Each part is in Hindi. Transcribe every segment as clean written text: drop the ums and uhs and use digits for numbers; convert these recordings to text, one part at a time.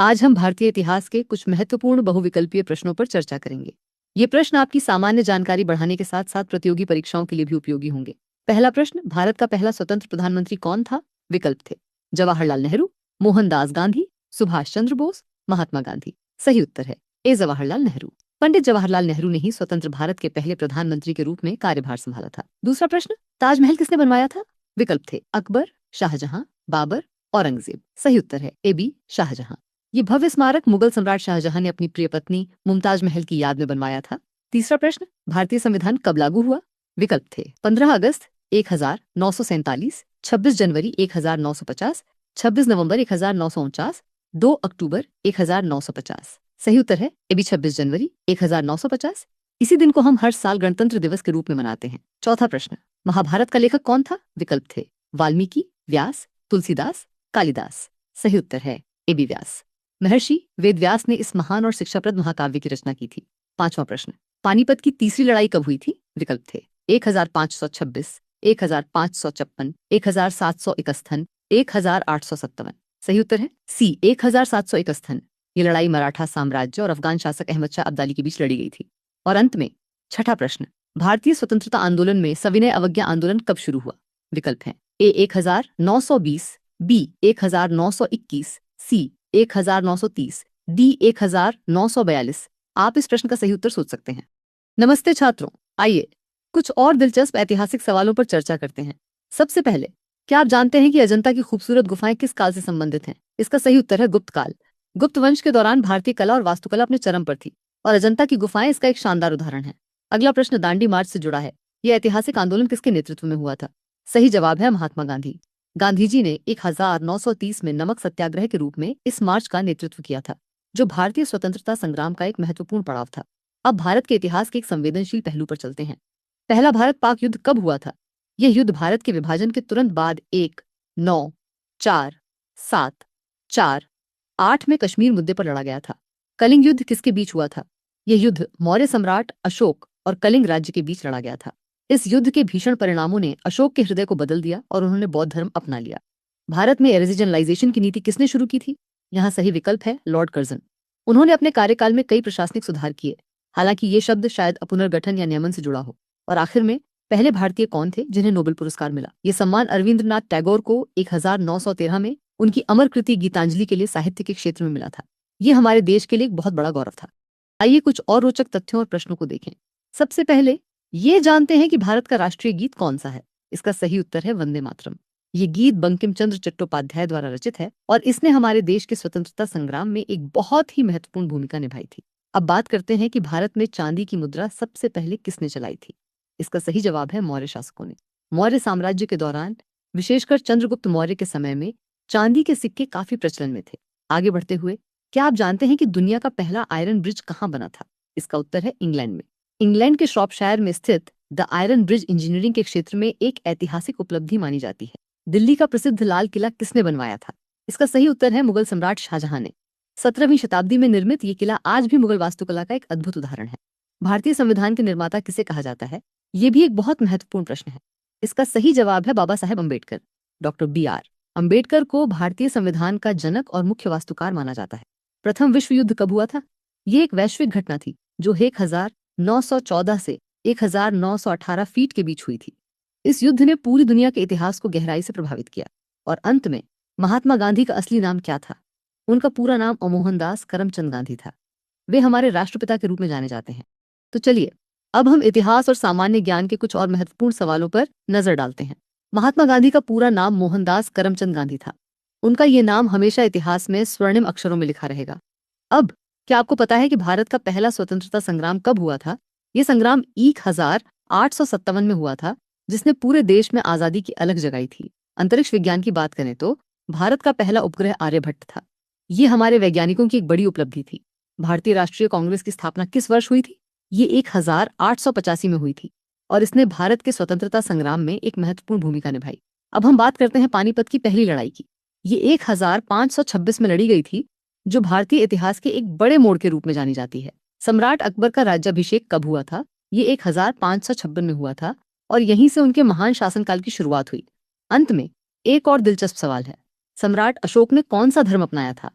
आज हम भारतीय इतिहास के कुछ महत्वपूर्ण बहुविकल्पीय प्रश्नों पर चर्चा करेंगे। ये प्रश्न आपकी सामान्य जानकारी बढ़ाने के साथ साथ प्रतियोगी परीक्षाओं के लिए भी उपयोगी होंगे। पहला प्रश्न, भारत का पहला स्वतंत्र प्रधानमंत्री कौन था? विकल्प थे जवाहरलाल नेहरू, मोहनदास गांधी, सुभाष चंद्र बोस, महात्मा गांधी। सही उत्तर है ए जवाहरलाल नेहरू। पंडित जवाहरलाल नेहरू ने ही स्वतंत्र भारत के पहले प्रधानमंत्री के रूप में कार्यभार संभाला था। दूसरा प्रश्न, ताजमहल किसने बनवाया था? विकल्प थे अकबर, शाहजहां, बाबर, औरंगजेब। सही उत्तर है ए बी शाहजहां। ये भव्य स्मारक मुगल सम्राट शाहजहां ने अपनी प्रिय पत्नी मुमताज महल की याद में बनवाया था। तीसरा प्रश्न, भारतीय संविधान कब लागू हुआ? विकल्प थे 15 अगस्त 1947, 26 जनवरी 1950, 26 नवंबर 1949, 2 अक्टूबर 1950। सही उत्तर है ए बी 26 जनवरी 1950। इसी दिन को हम हर साल गणतंत्र दिवस के रूप में मनाते हैं। चौथा प्रश्न, महाभारत का लेखक कौन था? विकल्प थे वाल्मीकि, व्यास, तुलसीदास, कालिदास। सही उत्तर है ए बी व्यास। महर्षि वेदव्यास ने इस महान और शिक्षाप्रद महाकाव्य की रचना की थी। पांचवा प्रश्न, पानीपत की तीसरी लड़ाई कब हुई थी? विकल्प थे 1526, 1556, 1751, 1857। सही उत्तर है सी 1751। ये लड़ाई मराठा साम्राज्य और अफगान शासक अहमद शाह अब्दाली के बीच लड़ी गई थी। और अंत में छठा प्रश्न, भारतीय स्वतंत्रता आंदोलन में सविनय अवज्ञा आंदोलन कब शुरू हुआ? विकल्प हैं ए 1920, बी 1921, सी 1930, डी 1942। आप इस प्रश्न का सही उत्तर सोच सकते हैं। नमस्ते छात्रों, आइए कुछ और दिलचस्प ऐतिहासिक सवालों पर चर्चा करते हैं। सबसे पहले, क्या आप जानते हैं कि अजंता की खूबसूरत गुफाएं किस काल से संबंधित हैं? इसका सही उत्तर है गुप्त काल। गुप्त वंश के दौरान भारतीय कला और वास्तुकला अपने चरम पर थी और अजंता की गुफाएं इसका एक शानदार उदाहरण है। अगला प्रश्न दांडी मार्च से जुड़ा है। यह ऐतिहासिक आंदोलन किसके नेतृत्व में हुआ था? सही जवाब है महात्मा गांधी। गांधी जी ने 1930 में नमक सत्याग्रह के रूप में इस मार्च का नेतृत्व किया था, जो भारतीय स्वतंत्रता संग्राम का एक महत्वपूर्ण पड़ाव था। अब भारत के इतिहास के एक संवेदनशील पहलू पर चलते हैं। पहला भारत पाक युद्ध कब हुआ था? यह युद्ध भारत के विभाजन के तुरंत बाद 9, 4, 7, 4, 8 में कश्मीर मुद्दे पर लड़ा गया था। कलिंग युद्ध किसके बीच हुआ था? यह युद्ध मौर्य सम्राट अशोक और कलिंग राज्य के बीच लड़ा गया था। इस युद्ध के भीषण परिणामों ने अशोक के हृदय को बदल दिया और उन्होंने बौद्ध धर्म अपना लिया। भारत में रीजनलाइजेशन की नीति किसने शुरू की थी? यहाँ सही विकल्प है लॉर्ड कर्जन। उन्होंने अपने कार्यकाल में कई प्रशासनिक सुधार किए, हालांकि ये शब्द शायद पुनर्गठन या नियमन से जुड़ा हो। और आखिर में, पहले भारतीय कौन थे जिन्हें नोबेल पुरस्कार मिला? ये सम्मान रविंद्रनाथ टैगोर को 1913 में उनकी अमर कृति गीतांजलि के लिए साहित्य के क्षेत्र में मिला था। ये हमारे देश के लिए एक बहुत बड़ा गौरव था। आइए कुछ और रोचक तथ्यों और प्रश्नों को देखें। सबसे पहले ये जानते हैं कि भारत का राष्ट्रीय गीत कौन सा है? इसका सही उत्तर है वंदे मातरम। ये गीत बंकिम चंद्र चट्टोपाध्याय द्वारा रचित है और इसने हमारे देश के स्वतंत्रता संग्राम में एक बहुत ही महत्वपूर्ण भूमिका निभाई थी। अब बात करते हैं कि भारत में चांदी की मुद्रा सबसे पहले किसने चलाई थी? इसका सही जवाब है मौर्य शासकों ने। मौर्य साम्राज्य के दौरान, विशेषकर चंद्रगुप्त मौर्य के समय में, चांदी के सिक्के काफी प्रचलन में थे। आगे बढ़ते हुए, क्या आप जानते हैं कि दुनिया का पहला आयरन ब्रिज कहाँ बना था? इसका उत्तर है इंग्लैंड में। इंग्लैंड के श्रॉपशायर में स्थित द आयरन ब्रिज इंजीनियरिंग के क्षेत्र में एक ऐतिहासिक उपलब्धि मानी जाती है। दिल्ली का प्रसिद्ध लाल किला किसने बनवाया था? इसका सही उत्तर है मुगल सम्राट शाहजहां ने। 17वीं शताब्दी में निर्मित ये किला आज भी मुगल वास्तुकला का एक अद्भुत उदाहरण है। भारतीय संविधान के निर्माता किसे कहा जाता है? ये भी एक बहुत महत्वपूर्ण प्रश्न है। इसका सही जवाब है बाबा साहेब अम्बेडकर। डॉक्टर BR अम्बेडकर को भारतीय संविधान का जनक और मुख्य वास्तुकार माना जाता है। प्रथम विश्व युद्ध कब हुआ था? ये एक वैश्विक घटना थी जो 1914 से 1918 फीट के बीच हुई थी। इस युद्ध ने पूरी दुनिया के इतिहास को गहराई से प्रभावित किया। और अंत में, महात्मा गांधी का असली नाम क्या था? उनका पूरा नाम मोहनदास करमचंद गांधी था। वे हमारे राष्ट्रपिता के रूप में जाने जाते हैं। तो चलिए, अब हम इतिहास और सामान्य ज्ञान के कुछ और महत्वपूर्ण सवालों पर नजर डालते हैं। महात्मा गांधी का पूरा नाम मोहनदास करमचंद गांधी था। उनका ये नाम हमेशा इतिहास में स्वर्णिम अक्षरों में लिखा रहेगा। अब क्या आपको पता है कि भारत का पहला स्वतंत्रता संग्राम कब हुआ था? ये संग्राम 1857 में हुआ था, जिसने पूरे देश में आजादी की अलग जगाई थी। अंतरिक्ष विज्ञान की बात करें तो भारत का पहला उपग्रह आर्यभट्ट था। ये हमारे वैज्ञानिकों की एक बड़ी उपलब्धि थी। भारतीय राष्ट्रीय कांग्रेस की स्थापना किस वर्ष हुई थी? ये 1885 में हुई थी और इसने भारत के स्वतंत्रता संग्राम में एक महत्वपूर्ण भूमिका निभाई। अब हम बात करते हैं पानीपत की पहली लड़ाई की। ये 1526 में लड़ी गई थी, जो भारतीय इतिहास के एक बड़े मोड़ के रूप में जानी जाती है। सम्राट अकबर का राज्याभिषेक कब हुआ था? ये 1556 में हुआ था और यहीं से उनके महान शासनकाल की शुरुआत हुई। अंत में एक और दिलचस्प सवाल है, सम्राट अशोक ने कौन सा धर्म अपनाया था?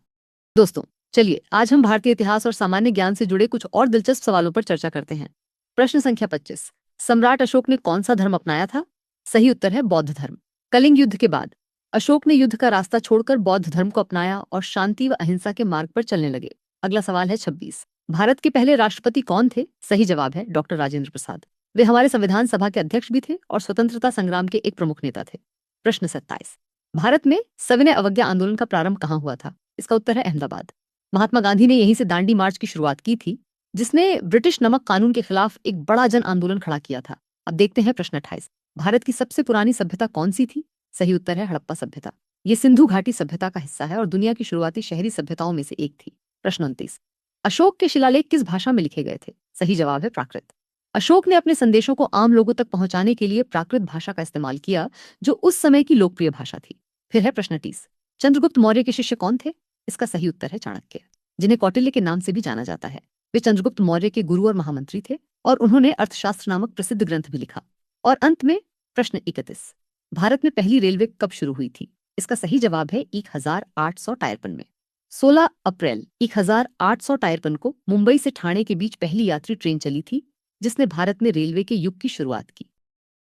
दोस्तों, चलिए आज हम भारतीय इतिहास और सामान्य ज्ञान से जुड़े कुछ और दिलचस्प सवालों पर चर्चा करते हैं। प्रश्न संख्या 25। सम्राट अशोक ने कौन सा धर्म अपनाया था? सही उत्तर है बौद्ध धर्म। कलिंग युद्ध के बाद अशोक ने युद्ध का रास्ता छोड़कर बौद्ध धर्म को अपनाया और शांति व अहिंसा के मार्ग पर चलने लगे। अगला सवाल है 26। भारत के पहले राष्ट्रपति कौन थे? सही जवाब है डॉक्टर राजेंद्र प्रसाद। वे हमारे संविधान सभा के अध्यक्ष भी थे और स्वतंत्रता संग्राम के एक प्रमुख नेता थे। प्रश्न 27। भारत में सविनय अवज्ञा आंदोलन का प्रारंभ कहाँ हुआ था? इसका उत्तर है अहमदाबाद। महात्मा गांधी ने यहीं से दांडी मार्च की शुरुआत की थी, जिसने ब्रिटिश नमक कानून के खिलाफ एक बड़ा जन आंदोलन खड़ा किया था। अब देखते हैं प्रश्न 28। भारत की सबसे पुरानी सभ्यता कौन सी थी? सही उत्तर है हड़प्पा सभ्यता। ये सिंधु घाटी सभ्यता का हिस्सा है और दुनिया की शुरुआती शहरी सभ्यताओं में से एक थी। प्रश्न 29। अशोक के शिलालेख किस भाषा में लिखे गए थे? सही जवाब है प्राकृत। अशोक ने अपने संदेशों को आम लोगों तक पहुंचाने के लिए प्राकृत भाषा का इस्तेमाल किया, जो उस समय की लोकप्रिय भाषा थी। फिर है प्रश्न 30। चंद्रगुप्त मौर्य के शिष्य कौन थे? इसका सही उत्तर है चाणक्य, जिन्हें कौटिल्य के नाम से भी जाना जाता है। वे चंद्रगुप्त मौर्य के गुरु और महामंत्री थे और उन्होंने अर्थशास्त्र नामक प्रसिद्ध ग्रंथ भी लिखा। और अंत में प्रश्न 31। भारत में पहली रेलवे कब शुरू हुई थी? इसका सही जवाब है 1853 में। 16 अप्रैल 1853 को मुंबई से ठाणे के बीच पहली यात्री ट्रेन चली थी, जिसने भारत में रेलवे के युग की शुरुआत की।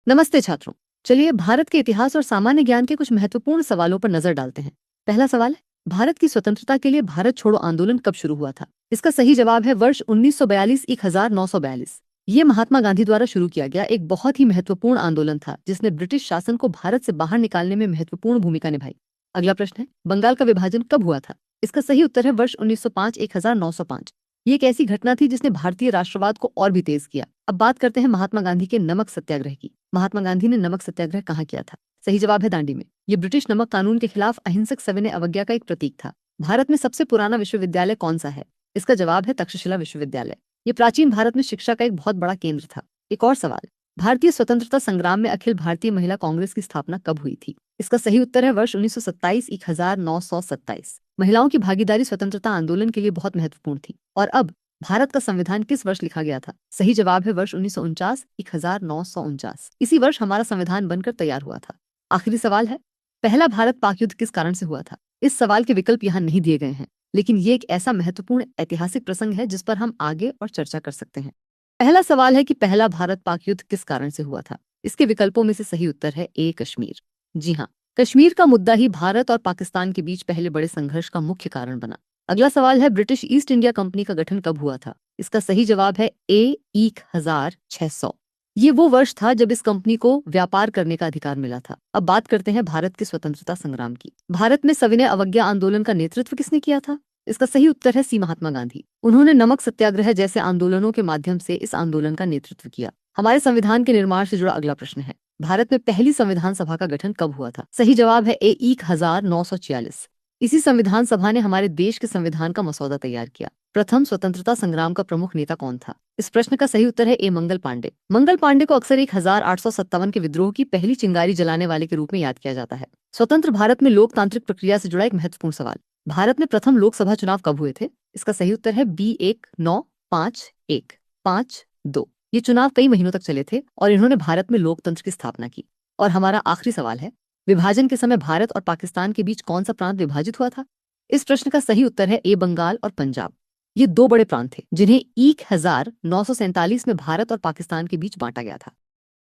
नमस्ते छात्रों, चलिए भारत के इतिहास और सामान्य ज्ञान के कुछ महत्वपूर्ण सवालों पर नजर डालते हैं। पहला सवाल है, भारत की स्वतंत्रता के लिए भारत छोड़ो आंदोलन कब शुरू हुआ था? इसका सही जवाब है वर्ष 1942 1942। ये महात्मा गांधी द्वारा शुरू किया गया एक बहुत ही महत्वपूर्ण आंदोलन था, जिसने ब्रिटिश शासन को भारत से बाहर निकालने में महत्वपूर्ण भूमिका निभाई। अगला प्रश्न है, बंगाल का विभाजन कब हुआ था? इसका सही उत्तर है वर्ष 1905 1905। ये एक ऐसी घटना थी जिसने भारतीय राष्ट्रवाद को और भी तेज किया। अब बात करते हैं महात्मा गांधी के नमक सत्याग्रह की। महात्मा गांधी ने नमक सत्याग्रह कहाँ किया था? सही जवाब है दांडी में। ये ब्रिटिश नमक कानून के खिलाफ अहिंसक सविनय अवज्ञा का एक प्रतीक था। भारत में सबसे पुराना विश्वविद्यालय कौन सा है? इसका जवाब है तक्षशिला विश्वविद्यालय। ये प्राचीन भारत में शिक्षा का एक बहुत बड़ा केंद्र था। एक और सवाल, भारतीय स्वतंत्रता संग्राम में अखिल भारतीय महिला कांग्रेस की स्थापना कब हुई थी? इसका सही उत्तर है वर्ष 1927 1927। महिलाओं की भागीदारी स्वतंत्रता आंदोलन के लिए बहुत महत्वपूर्ण थी। और अब भारत का संविधान किस वर्ष लिखा गया था? सही जवाब है वर्ष 1949 1949। इसी वर्ष हमारा संविधान बनकर तैयार हुआ था। आखिरी सवाल है, पहला भारत पाक युद्ध किस कारण से हुआ था? इस सवाल के विकल्प यहाँ नहीं दिए गए हैं, लेकिन ये एक ऐसा महत्वपूर्ण ऐतिहासिक प्रसंग है जिस पर हम आगे और चर्चा कर सकते हैं। पहला सवाल है कि पहला भारत पाक युद्ध किस कारण से हुआ था? इसके विकल्पों में से सही उत्तर है ए कश्मीर। जी हाँ, कश्मीर का मुद्दा ही भारत और पाकिस्तान के बीच पहले बड़े संघर्ष का मुख्य कारण बना। अगला सवाल है, ब्रिटिश ईस्ट इंडिया कंपनी का गठन कब हुआ था? इसका सही जवाब है ए 1600। ये वो वर्ष था जब इस कंपनी को व्यापार करने का अधिकार मिला था। अब बात करते हैं भारत के स्वतंत्रता संग्राम की। भारत में सविनय अवज्ञा आंदोलन का नेतृत्व किसने किया था? इसका सही उत्तर है सी महात्मा गांधी। उन्होंने नमक सत्याग्रह जैसे आंदोलनों के माध्यम से इस आंदोलन का नेतृत्व किया। हमारे संविधान के निर्माण से जुड़ा अगला प्रश्न है, भारत में पहली संविधान सभा का गठन कब हुआ था? सही जवाब है ए 1946। इसी संविधान सभा ने हमारे देश के संविधान का मसौदा तैयार किया। प्रथम स्वतंत्रता संग्राम का प्रमुख नेता कौन था? इस प्रश्न का सही उत्तर है ए मंगल पांडे। मंगल पांडे को अक्सर 1857 के विद्रोह की पहली चिंगारी जलाने वाले के रूप में याद किया जाता है। स्वतंत्र भारत में लोकतांत्रिक प्रक्रिया से जुड़ा एक महत्वपूर्ण सवाल, भारत में प्रथम लोकसभा चुनाव कब हुए थे? इसका सही उत्तर है बी 1951-52। ये चुनाव कई महीनों तक चले थे और इन्होंने भारत में लोकतंत्र की स्थापना की। और हमारा आखिरी सवाल है, विभाजन के समय भारत और पाकिस्तान के बीच कौन सा प्रांत विभाजित हुआ था? इस प्रश्न का सही उत्तर है ए बंगाल और पंजाब। ये दो बड़े प्रांत थे जिन्हें 1947 में भारत और पाकिस्तान के बीच बांटा गया था।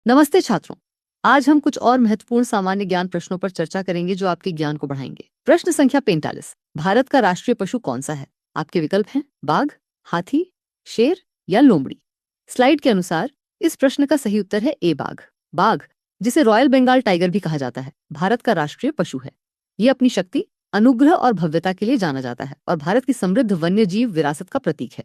नमस्ते छात्रों, आज हम कुछ और महत्वपूर्ण सामान्य ज्ञान प्रश्नों पर चर्चा करेंगे जो आपके ज्ञान को बढ़ाएंगे। प्रश्न संख्या 45। भारत का राष्ट्रीय पशु कौन सा है? आपके विकल्प हैं बाघ, हाथी, शेर या लोमड़ी। स्लाइड के अनुसार इस प्रश्न का सही उत्तर है ए बाघ। बाघ, जिसे रॉयल बंगाल टाइगर भी कहा जाता है, भारत का राष्ट्रीय पशु है। ये अपनी शक्ति, अनुग्रह और भव्यता के लिए जाना जाता है और भारत की समृद्ध वन्य जीव विरासत का प्रतीक है।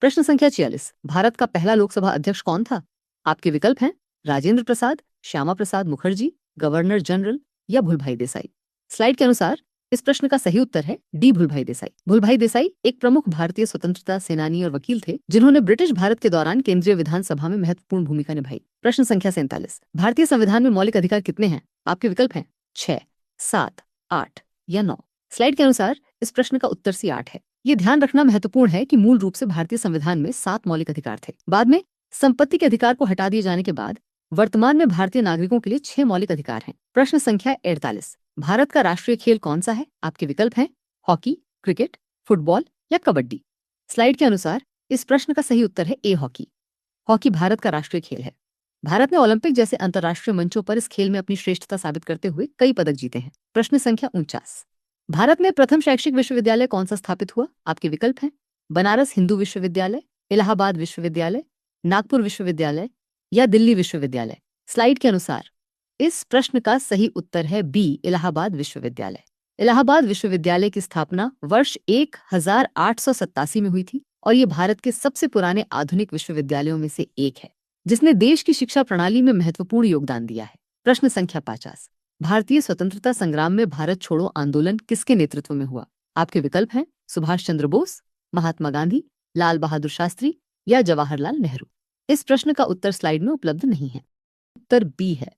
प्रश्न संख्या 46। भारत का पहला लोकसभा अध्यक्ष कौन था? आपके विकल्प हैं राजेंद्र प्रसाद, श्यामा प्रसाद मुखर्जी, गवर्नर जनरल या भूलभाई देसाई। स्लाइड के अनुसार इस प्रश्न का सही उत्तर है डी भूलभाई देसाई। भूलभाई देसाई एक प्रमुख भारतीय स्वतंत्रता सेनानी और वकील थे जिन्होंने ब्रिटिश भारत के दौरान केंद्रीय विधानसभा में महत्वपूर्ण भूमिका निभाई। प्रश्न संख्या 47। भारतीय संविधान में मौलिक अधिकार कितने हैं? आपके विकल्प हैं 6, 7, 8 या 9। स्लाइड के अनुसार इस प्रश्न का उत्तर सी 8 है। ये ध्यान रखना महत्वपूर्ण है कि मूल रूप से भारतीय संविधान में 7 मौलिक अधिकार थे। बाद में संपत्ति के अधिकार को हटा दिए जाने के बाद वर्तमान में भारतीय नागरिकों के लिए 6 मौलिक अधिकार हैं। प्रश्न संख्या 48। भारत का राष्ट्रीय खेल कौन सा है? आपके विकल्प हैं हॉकी, क्रिकेट, फुटबॉल या कबड्डी? स्लाइड के अनुसार इस प्रश्न का सही उत्तर है ए, हॉकी। हॉकी भारत का राष्ट्रीय खेल है। भारत ने ओलंपिक जैसे अंतर्राष्ट्रीय मंचों पर इस खेल में अपनी श्रेष्ठता साबित करते हुए कई पदक जीते हैं। प्रश्न संख्या 49। भारत में प्रथम शैक्षिक विश्वविद्यालय कौन सा स्थापित हुआ? आपके विकल्प हैं बनारस हिंदू विश्वविद्यालय, इलाहाबाद विश्वविद्यालय, नागपुर विश्वविद्यालय या दिल्ली विश्वविद्यालय। स्लाइड के अनुसार इस प्रश्न का सही उत्तर है बी, इलाहाबाद विश्वविद्यालय। इलाहाबाद विश्वविद्यालय की स्थापना वर्ष 1887 में हुई थी और ये भारत के सबसे पुराने आधुनिक विश्वविद्यालयों में से एक है, जिसने देश की शिक्षा प्रणाली में महत्वपूर्ण योगदान दिया है। प्रश्न संख्या 50। भारतीय स्वतंत्रता संग्राम में भारत छोड़ो आंदोलन किसके नेतृत्व में हुआ? आपके विकल्प हैं सुभाष चंद्र बोस, महात्मा गांधी, लाल बहादुर शास्त्री या जवाहरलाल नेहरू। इस प्रश्न का उत्तर स्लाइड में उपलब्ध नहीं है। उत्तर बी है,